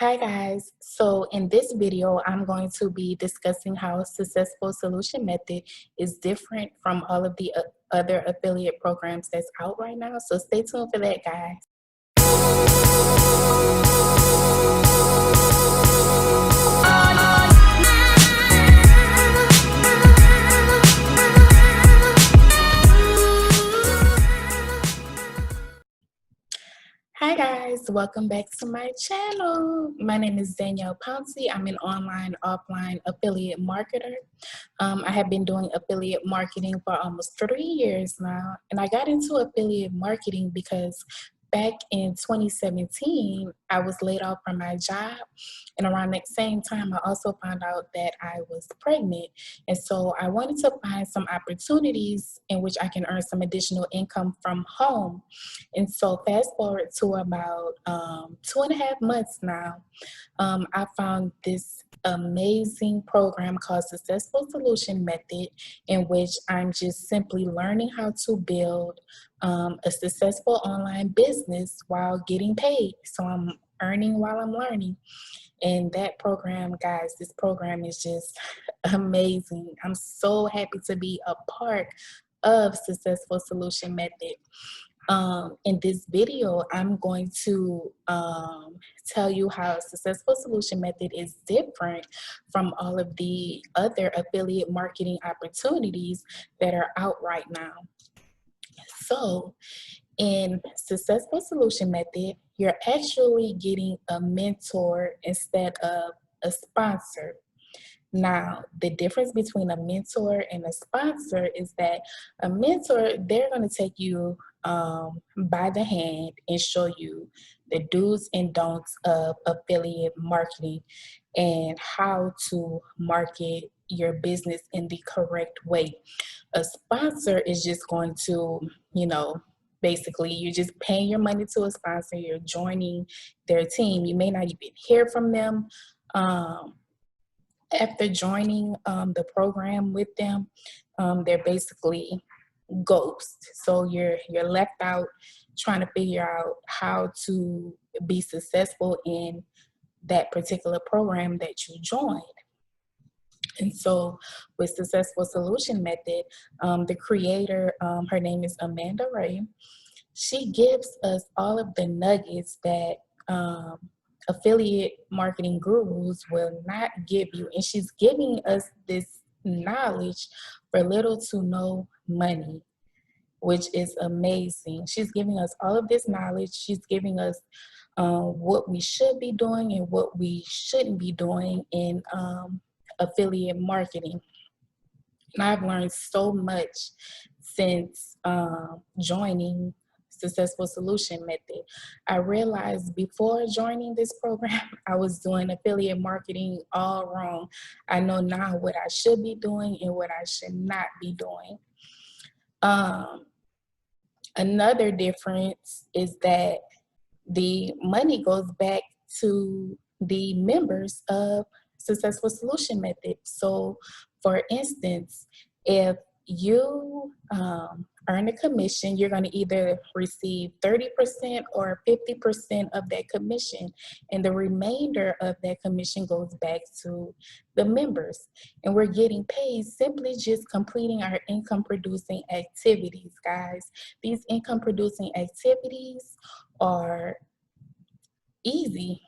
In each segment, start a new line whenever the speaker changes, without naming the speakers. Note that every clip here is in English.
Hi guys, so in this video I'm going to be discussing how successful solution method is different from all of the other affiliate programs that's out right now, so stay tuned for that, guys. Hi guys, welcome back to my channel. My name is Danielle Pouncey. I'm an online, offline affiliate marketer. I have been doing affiliate marketing for almost 3 years now, and I got into affiliate marketing because back in 2017, I was laid off from my job, and around that same time, I also found out that I was pregnant, and so I wanted to find some opportunities in which I can earn some additional income from home. And so fast forward to about 2.5 months now, I found this amazing program called Successful Solution Method, in which I'm just simply learning how to build a successful online business while getting paid. So I'm earning while I'm learning. And that program, guys, this program is just amazing. I'm so happy to be a part of Successful Solution Method. In this video, I'm going to tell you how Successful Solution Method is different from all of the other affiliate marketing opportunities that are out right now. So, in Successful Solution Method, you're actually getting a mentor instead of a sponsor. Now, the difference between a mentor and a sponsor is that a mentor, they're going to take you by the hand and show you the do's and don'ts of affiliate marketing and how to market your business in the correct way. A sponsor is just going to, basically, you're just paying your money to a sponsor, you're joining their team. You may not even hear from them. After joining the program with them, they're basically ghosts. So you're left out trying to figure out how to be successful in that particular program that you joined. And so with Successful Solution Method, the creator, her name is Wray. She gives us all of the nuggets that affiliate marketing gurus will not give you. And she's giving us this knowledge for little to no money, which is amazing. She's giving us all of this knowledge. She's giving us what we should be doing and what we shouldn't be doing in affiliate marketing. And I've learned so much since joining Successful Solution Method. I realized before joining this program, I was doing affiliate marketing all wrong. I know now what I should be doing and what I should not be doing. Another difference is that the money goes back to the members of Successful Solution Method. So, for instance, if you earn a commission, you're going to either receive 30% or 50% of that commission, and the remainder of that commission goes back to the members. And we're getting paid simply just completing our income producing activities, guys. These income producing activities are easy.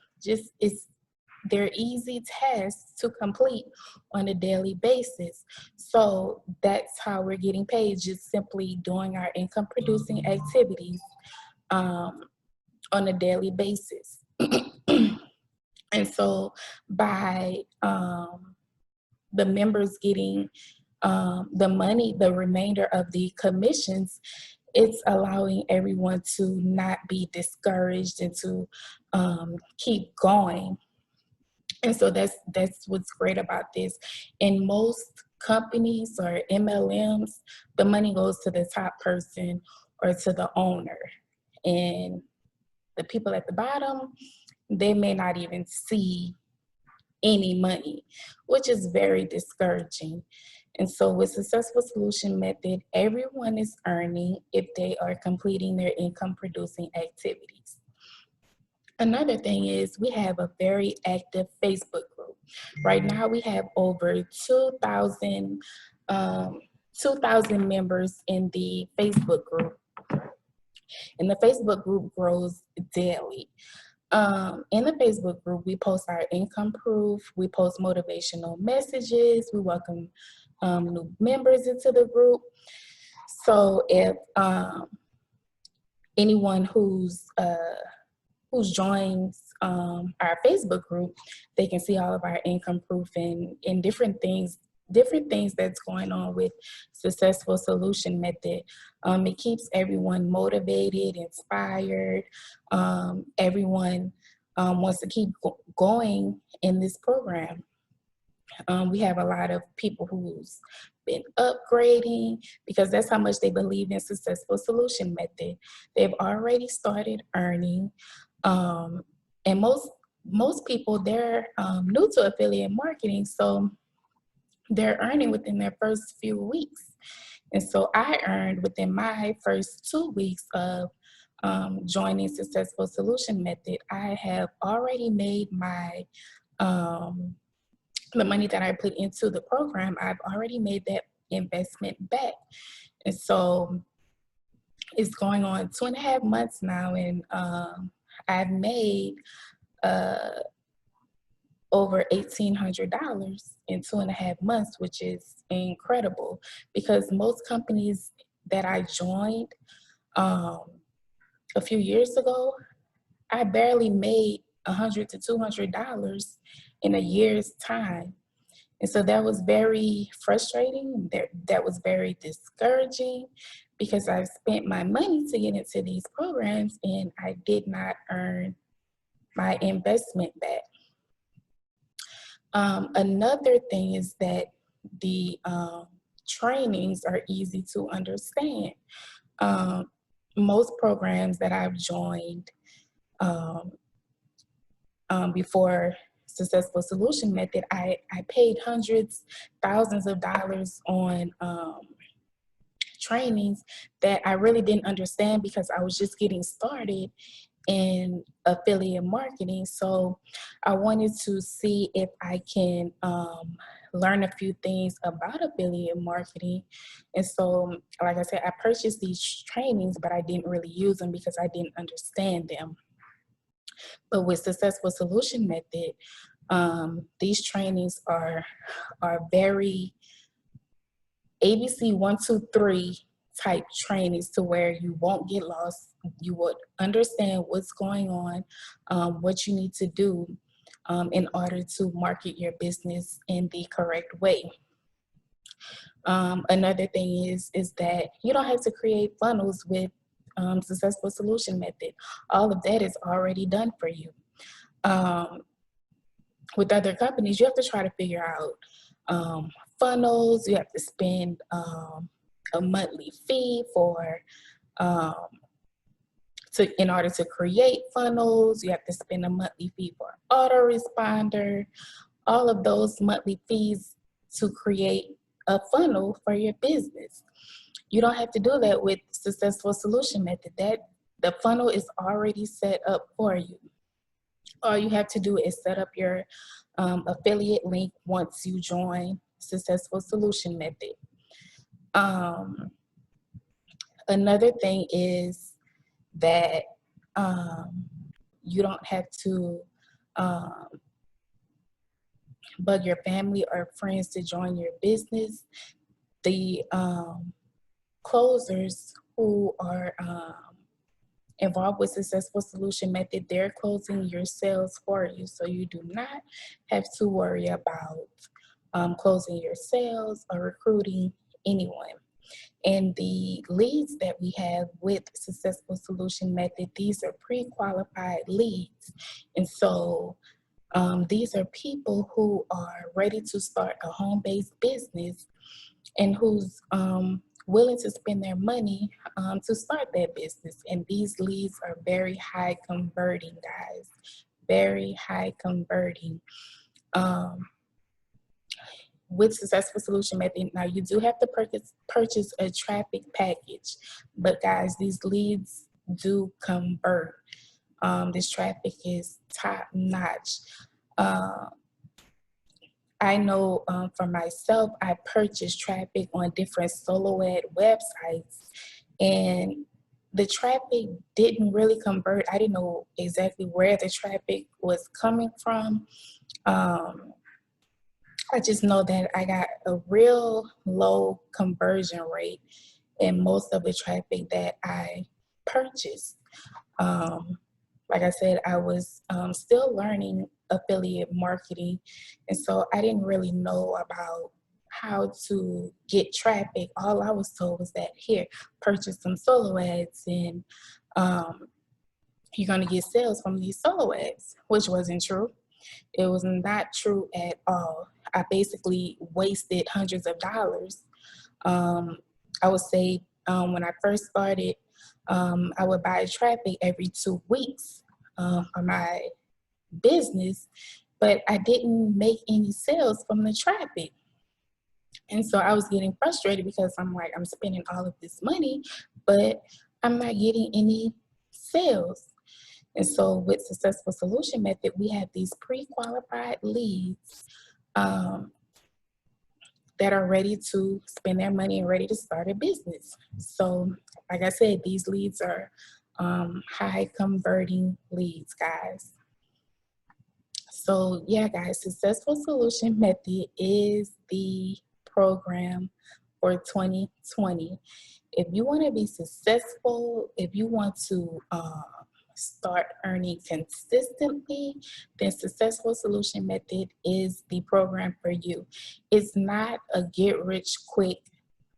They're easy tasks to complete on a daily basis. So that's how we're getting paid, just simply doing our income producing activities on a daily basis. And so by the members getting the money, the remainder of the commissions, it's allowing everyone to not be discouraged and to keep going. And so that's what's great about this. In most companies or MLMs, the money goes to the top person or to the owner. And the people at the bottom, they may not even see any money, which is very discouraging. And so with Successful Solution Method, everyone is earning if they are completing their income producing activities. Another thing is we have a very active Facebook group. Right now we have over 2,000 members in the Facebook group, and the Facebook group grows daily. In the Facebook group, we post our income proof, we post motivational messages, we welcome new members into the group. So if anyone who's joins our Facebook group, they can see all of our income proof and different things that's going on with Successful Solution Method. It keeps everyone motivated, inspired. Everyone wants to keep going in this program. We have a lot of people who's been upgrading because that's how much they believe in Successful Solution Method. They've already started earning. And most people, they're new to affiliate marketing, so they're earning within their first few weeks. And so I earned within my first 2 weeks of joining Successful Solution Method. I have already made my the money that I put into the program. I've already made that investment back. And so it's going on 2.5 months now, and I've made over $1,800 in 2.5 months, which is incredible because most companies that I joined a few years ago, I barely made $100 to $200 in a year's time. And so that was very frustrating. That was very discouraging because I spent my money to get into these programs and I did not earn my investment back. Another thing is that the trainings are easy to understand. Most programs that I've joined before Successful Solution Method, I paid hundreds, thousands of dollars on trainings that I really didn't understand because I was just getting started in affiliate marketing. So I wanted to see if I can learn a few things about affiliate marketing. And so, like I said, I purchased these trainings, but I didn't really use them because I didn't understand them. But with Successful Solution Method, these trainings are very ABC 1, 2, 3 type trainings to where you won't get lost. You would understand what's going on, what you need to do in order to market your business in the correct way. Another thing is that you don't have to create funnels with Successful Solution Method. All of that is already done for you. With other companies, you have to try to figure out funnels. You have to spend a monthly fee for in order to create funnels. You have to spend a monthly fee for autoresponder. All of those monthly fees to create a funnel for your business. You don't have to do that with Successful Solution Method. That the funnel is already set up for you. All you have to do is set up your affiliate link once you join Successful Solution Method. Another thing is that you don't have to bug your family or friends to join your business. The closers who are involved with Successful Solution Method, they're closing your sales for you. So you do not have to worry about closing your sales or recruiting anyone. And the leads that we have with Successful Solution Method, these are pre-qualified leads. And so these are people who are ready to start a home-based business and who's willing to spend their money to start that business. And these leads are very high converting, guys, very high converting. With Successful Solution Method, now you do have to purchase a traffic package, but guys, these leads do convert. This traffic is top notch. I know for myself, I purchased traffic on different solo ed websites, and the traffic didn't really convert. I didn't know exactly where the traffic was coming from. Um, I just know that I got a real low conversion rate in most of the traffic that I purchased. Um, like I said, I was still learning affiliate marketing, and so I didn't really know about how to get traffic. All I was told was that here, purchase some solo ads, and um, you're gonna get sales from these solo ads, which wasn't true. It was not true at all. I basically wasted hundreds of dollars. Um, I would say when I first started, I would buy traffic every 2 weeks for my business, but I didn't make any sales from the traffic. And so I was getting frustrated because I'm like, I'm spending all of this money, but I'm not getting any sales. And so with Successful Solution Method, we have these pre-qualified leads that are ready to spend their money and ready to start a business. So like I said, these leads are high converting leads, guys. So yeah, guys, Successful Solution Method is the program for 2020. If you want to be successful, if you want to start earning consistently, then Successful Solution Method is the program for you. It's not a get rich quick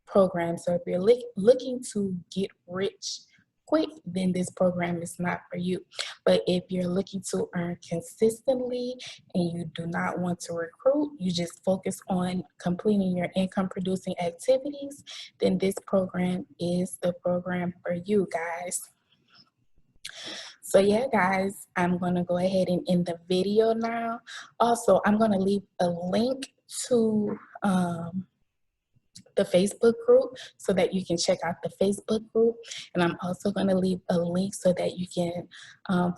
program. So if you're looking to get rich quick, then this program is not for you. But if you're looking to earn consistently and you do not want to recruit, you just focus on completing your income producing activities, then this program is the program for you, guys. So yeah, guys, I'm gonna go ahead and end the video now. Also, I'm gonna leave a link to the Facebook group so that you can check out the Facebook group. And I'm also going to leave a link so that you can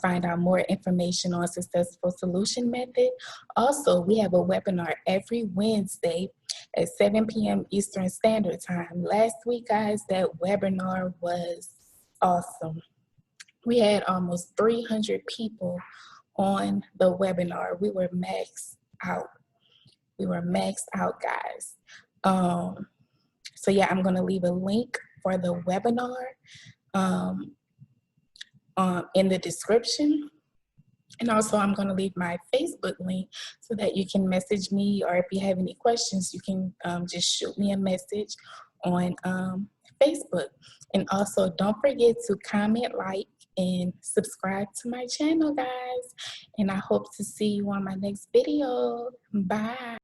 find out more information on Successful Solution Method. Also, we have a webinar every Wednesday at 7 p.m. Eastern Standard Time. Last week, guys, that webinar was awesome. We had almost 300 people on the webinar. We were maxed out. We were maxed out, guys. So yeah, I'm gonna leave a link for the webinar in the description. And also I'm gonna leave my Facebook link so that you can message me, or if you have any questions, you can just shoot me a message on Facebook. And also don't forget to comment, like, and subscribe to my channel, guys. And I hope to see you on my next video. Bye.